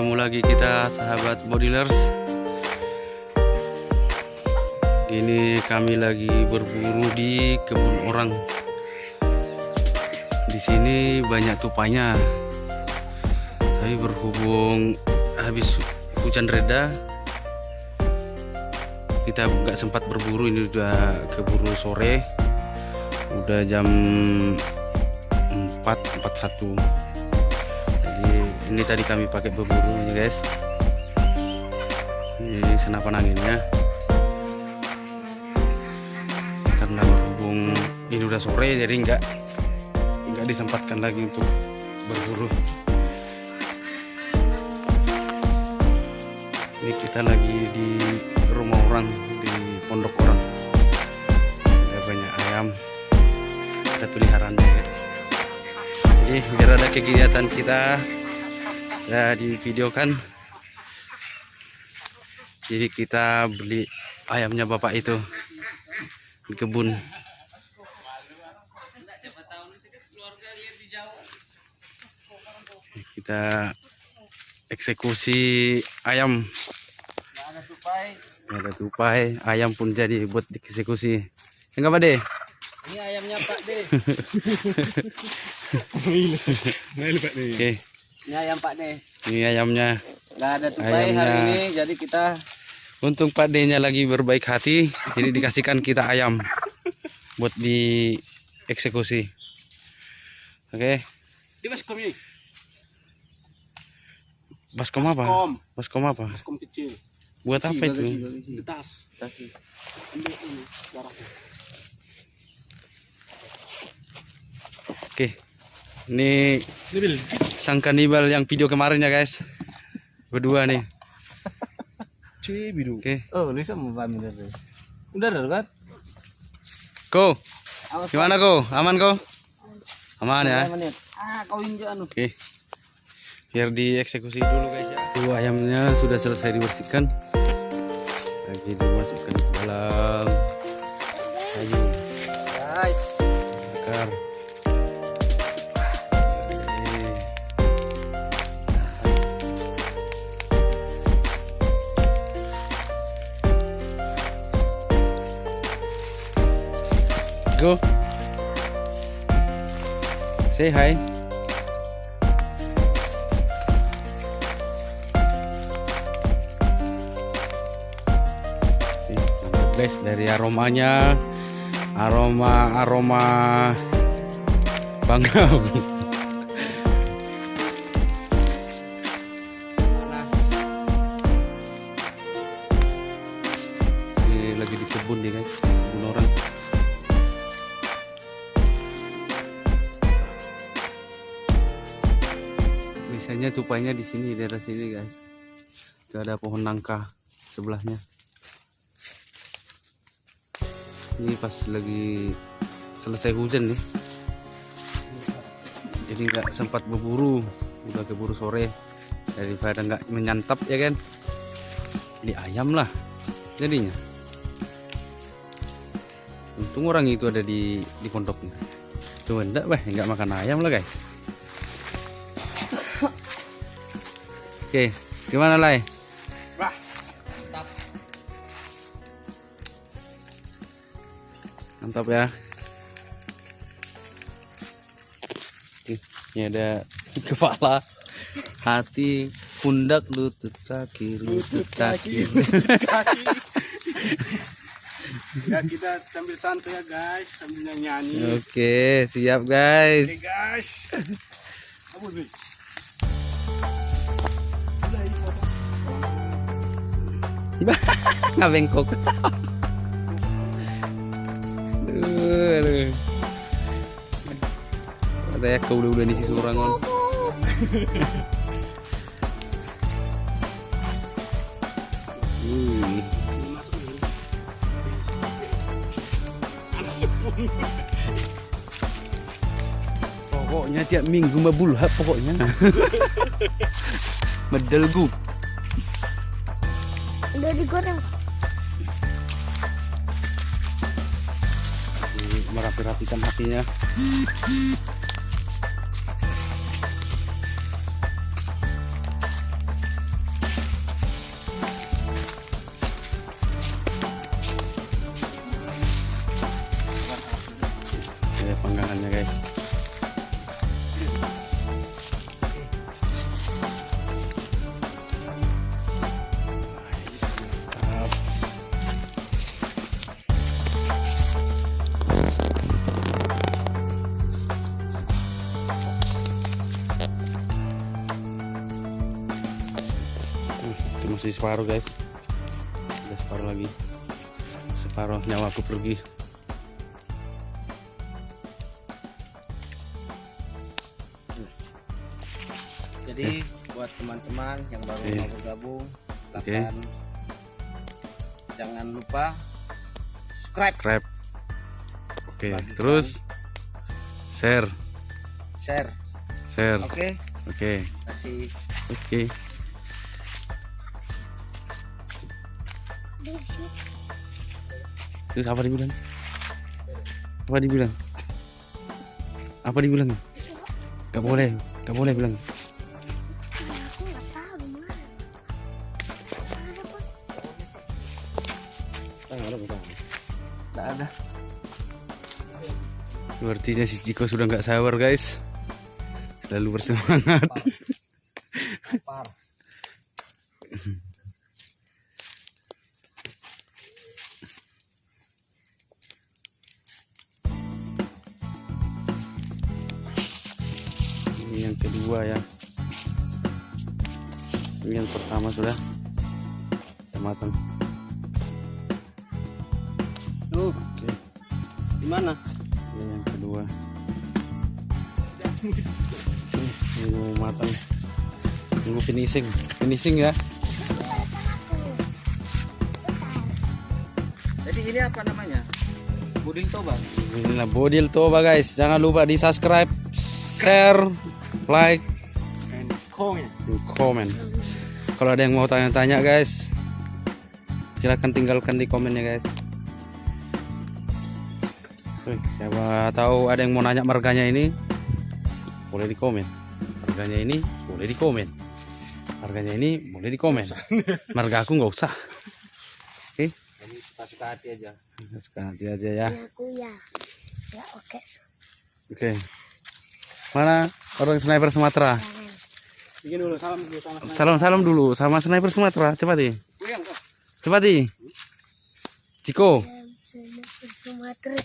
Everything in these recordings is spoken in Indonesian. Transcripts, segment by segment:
ketemu lagi kita sahabat bodilers. Ini kami lagi berburu di kebun orang. Di sini banyak tupainya. Tapi berhubung habis hujan reda, kita nggak sempat berburu. Ini udah keburu sore, udah jam 4.41. Jadi ini tadi kami pakai berburu ya guys. Ini senapan anginnya. Karena berhubung ini udah sore, jadi nggak disempatkan lagi untuk berburu. Ini kita lagi di rumah orang, di pondok orang. Ada banyak ayam, ada peliharaannya ya. Jadi biar ada kegiatan kita ya divideokan. Jadi kita beli ayamnya bapak itu di kebun. Kita eksekusi ayam. Nggak ada tupai, ayam pun jadi buat dieksekusi. Enggak Pak De? Ini ayamnya Pak De. Oke. Ini ayam Pak De. Ini ayamnya. Nggak ada tupai hari ini, jadi kita. Untung Pak D-nya lagi berbaik hati, jadi dikasihkan kita ayam buat dieksekusi. Oke. Di baskom ini. Baskom apa? Baskom apa? Baskom kecil. Buat apa itu? Di tas. Ambil ini darahnya. Oke. Ini sang kanibal yang video kemarin ya guys. Berdua nih. Biru. Oke. Oh, Lisa mau pamit tadi. Udah kan? Ko. Gimana Ko? Aman Ko? Aman ya? Kau injak anu. Oke. Biar dieksekusi dulu guys ya. Tuh ayamnya sudah selesai dibersihkan. Lagi dimasukkan ke dalam kayu. Guys. Bakar. Go. Say hi. Mantap guys, dari aromanya, aroma bangau. Ini lagi di kebun nih guys, kebun orang. Biasanya tupainya di sini, daerah sini guys. Itu ada pohon nangka sebelahnya. Ini pas lagi selesai hujan nih, jadi nggak sempat berburu, udah keburu sore. Daripada nggak menyantap ya kan, beli ayam lah jadinya. Untung orang itu ada di pondoknya. Coba nggak makan ayam lah guys. Oke, gimana Lai? Wah, mantap. Mantap ya. Ini ada kepala, hati, pundak, lutut kaki. Ya kita sambil santai ya guys, sambil nyanyi. Oke, siap guys. Oke guys. Apa sih? Nggak bengkok. Aduh. Katanya kau udah di sisi orang on. Pokoknya tiap minggu mabulhab pokoknya. Medel gu. Udah digoreng. Merapi-rapikan hatinya. Ini panggangannya guys. Itu masih separuh guys, ada separuh lagi, separuh nyawa aku pergi. Jadi buat teman-teman yang baru mau bergabung, silakan jangan lupa subscribe. Oke, terus share. Oke. Oke. Kasih. Oke. Terus apa dibilang? Apa dibilang? Apa dibilang? Gak boleh bilang. Aku nggak tahu mana. Nggak ada. Artinya si Ciko sudah nggak sabar guys, selalu bersemangat. Lapar. Ini yang kedua ya, ini yang pertama sudah matang. Oke, Gimana? ini yang kedua. Ini mau matang, tunggu finishing ya. Jadi ini apa namanya? Buding toba. Inilah Bodil Toba guys, jangan lupa di subscribe, share, like, komen. Kalau ada yang mau tanya-tanya guys, silahkan tinggalkan di komennya guys. Siapa tahu ada yang mau nanya marganya ini, boleh di komen. Harganya ini boleh di komen. Harganya ini boleh di komen. Marga aku nggak usah. Oke. Jadi suka hati aja. Suka hati aja ya. Aku ya oke. Oke. Mana orang sniper Sumatera? Bikin dulu salam dulu sama Salam dulu sama sniper Sumatera. Cepat di. Cepat di. Ciko. Sumatera.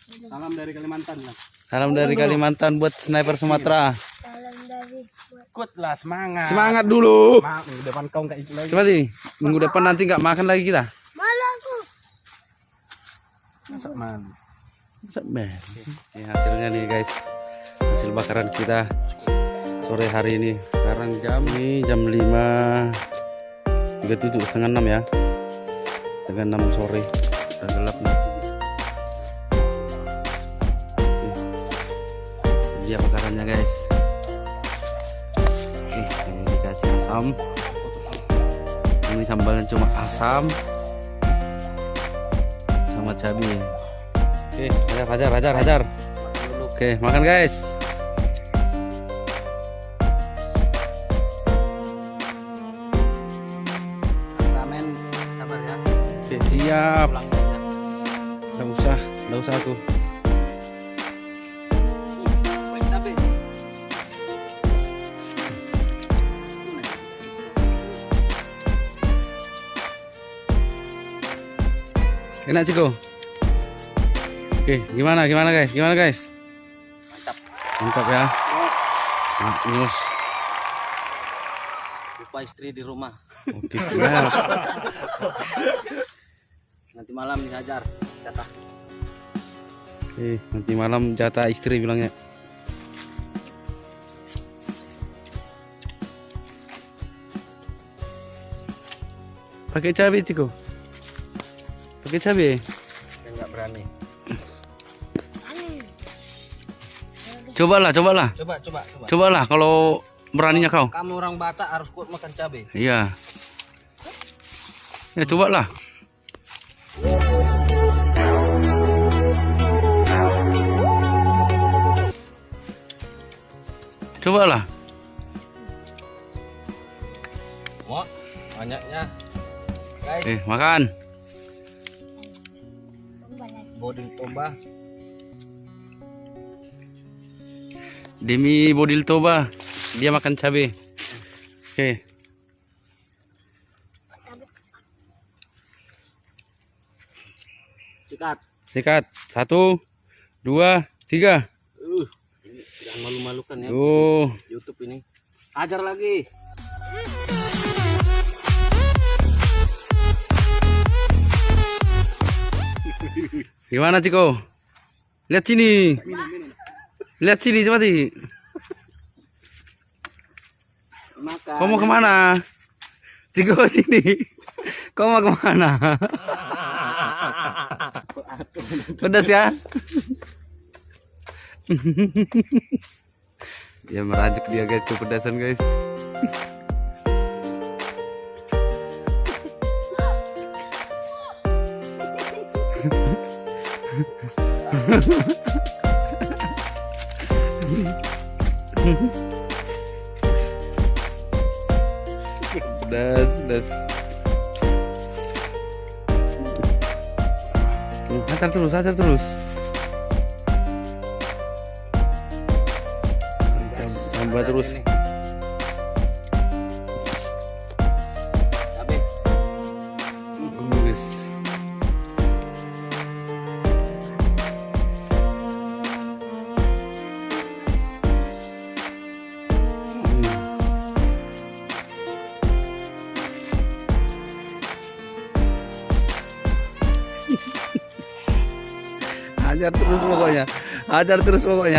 salam dari Kalimantan lah. Salam dari Kalimantan buat sniper Sumatera. Salam dari Ikut lah semangat. Semangat dulu. Minggu depan kau nggak ikut lagi. Cepat di. Minggu depan nanti nggak makan lagi kita. malah aku. Masak malu. Ini hasilnya nih guys. Hasil bakaran kita sore hari ini. Sekarang jam 5.37, setengah 6 ya. Setengah 6 sore. Udah gelap nih. Ini dia bakarannya guys. Oke, ini dikasih asam. Ini sambalnya cuma asam sama cabai. Oke, hajar. Oke, makan guys. Ramen sabar ya. Oke, siap. Pulang aja. Nggak usah aku. Baik tapi. Enak Ciko. Oke, gimana guys? Mantap ya. Nyus. Lupa istri di rumah. Oke, siap. Nanti malam dihajar. Jatah. Oke, nanti malam jatah istri bilangnya. Pakai cabai Ciko. Pakai cabai. Saya nggak berani. Cobalah. Cobalah kalau beraninya kau. Kamu orang Batak harus kuat makan cabai. Iya. Ya cobalah. Cobalah. Mau banyaknya. Guys, Makan. Boding toba. Demi Bodil Toba, dia makan cabai. Oke. Sikat. Sikat. 1, 2, 3. Ini jangan malu-malukan ya. Oh. YouTube ini. Ajar lagi. Gimana Ciko? Lihat sini. Lihat sini coba sih. Makan. Kau mau kemana? Ciko sini. Kau mau kemana? Pedas ya? Dia merajuk dia guys, kepedasan guys. Pedas. Ajar terus. Tambah terus. Cabai. Bagus.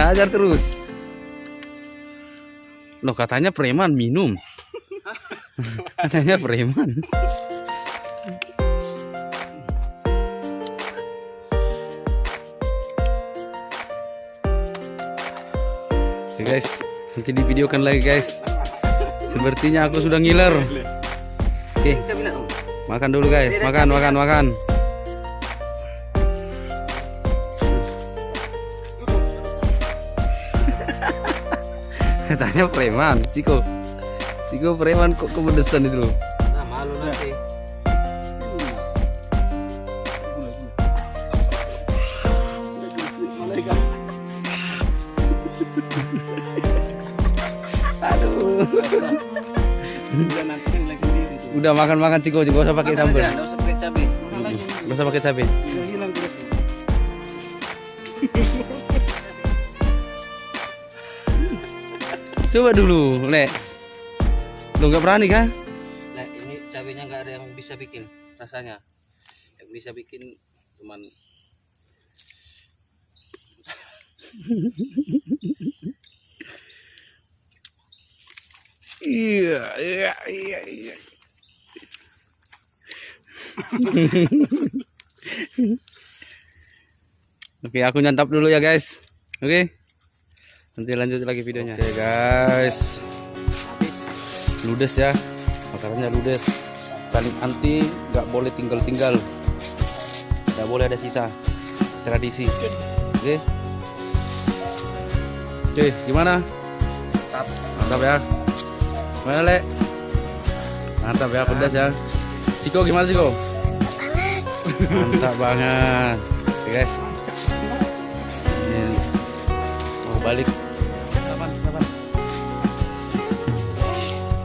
Ajar terus. Loh katanya preman minum. Katanya preman. Oke guys, nanti divideokan lagi guys. Sepertinya aku sudah ngiler. Oke, makan dulu guys. Makan. Katanya preman, Ciko preman kok kepedesan itu loh. Nah, malu nanti. Aduh. Udah makan Ciko, gak usah pakai sambal. Enggak usah pakai cabai. Gak usah pakai cabai. Coba dulu, Lek. Lo nggak berani kan? Nah, ini cabenya nggak ada yang bisa bikin rasanya. Yang bisa bikin cuman Iya. Oke, aku nyantap dulu ya guys. Oke. Nanti lanjut lagi videonya. Oke guys. Ludes ya. Makanannya ludes. Paling anti nggak boleh tinggal-tinggal. Nggak boleh ada sisa. Tradisi. Oke. Oke, gimana? Mantap ya. Mana Le? Mantap ya, pedas ya. Ciko gimana Ciko? Mantap banget. Oke guys. Ini mau balik.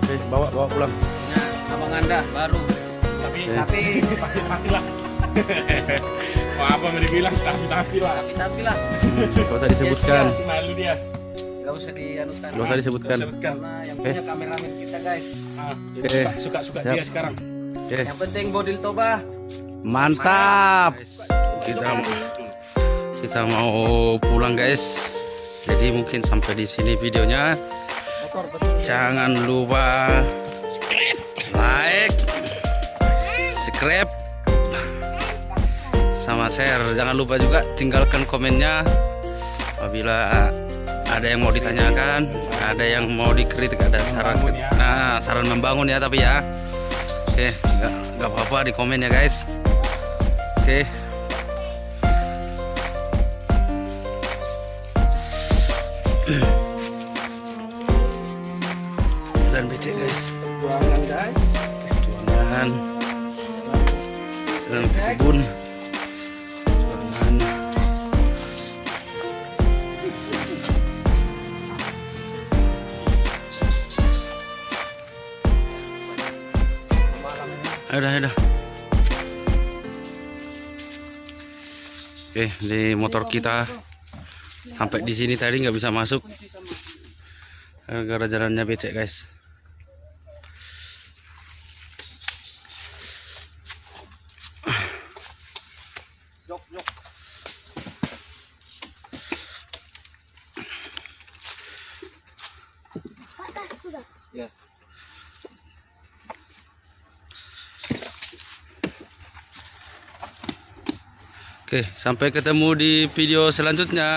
Oke, bawa pulang. nah, abang Anda baru. Tapi Tapi lah. Mau apa mau dibilang tapi lah. lah. Gak usah disebutkan. Malu dia. Gak usah dianukan. Gak usah disebutkan. Karena yang punya kameramen kita guys. Jadi suka Siap. dia sekarang. Oke, Yang penting Bodil Toba. mantap. Kita mau pulang guys. Jadi mungkin sampai di sini videonya. Jangan lupa like, subscribe, sama share. Jangan lupa juga tinggalkan komennya apabila ada yang mau ditanyakan, ada yang mau dikritik, ada saran, saran membangun ya tapi ya. Oke, nggak apa-apa di komen ya guys. Oke. Dan BC guys. Buangan guys. Tuangan. Dan kebun. Tuangan. Udah. Oke, di motor kita sampai di sini tadi nggak bisa masuk gara-gara jalannya becek, guys. Patah sudah. Ya. Oke, sampai ketemu di video selanjutnya.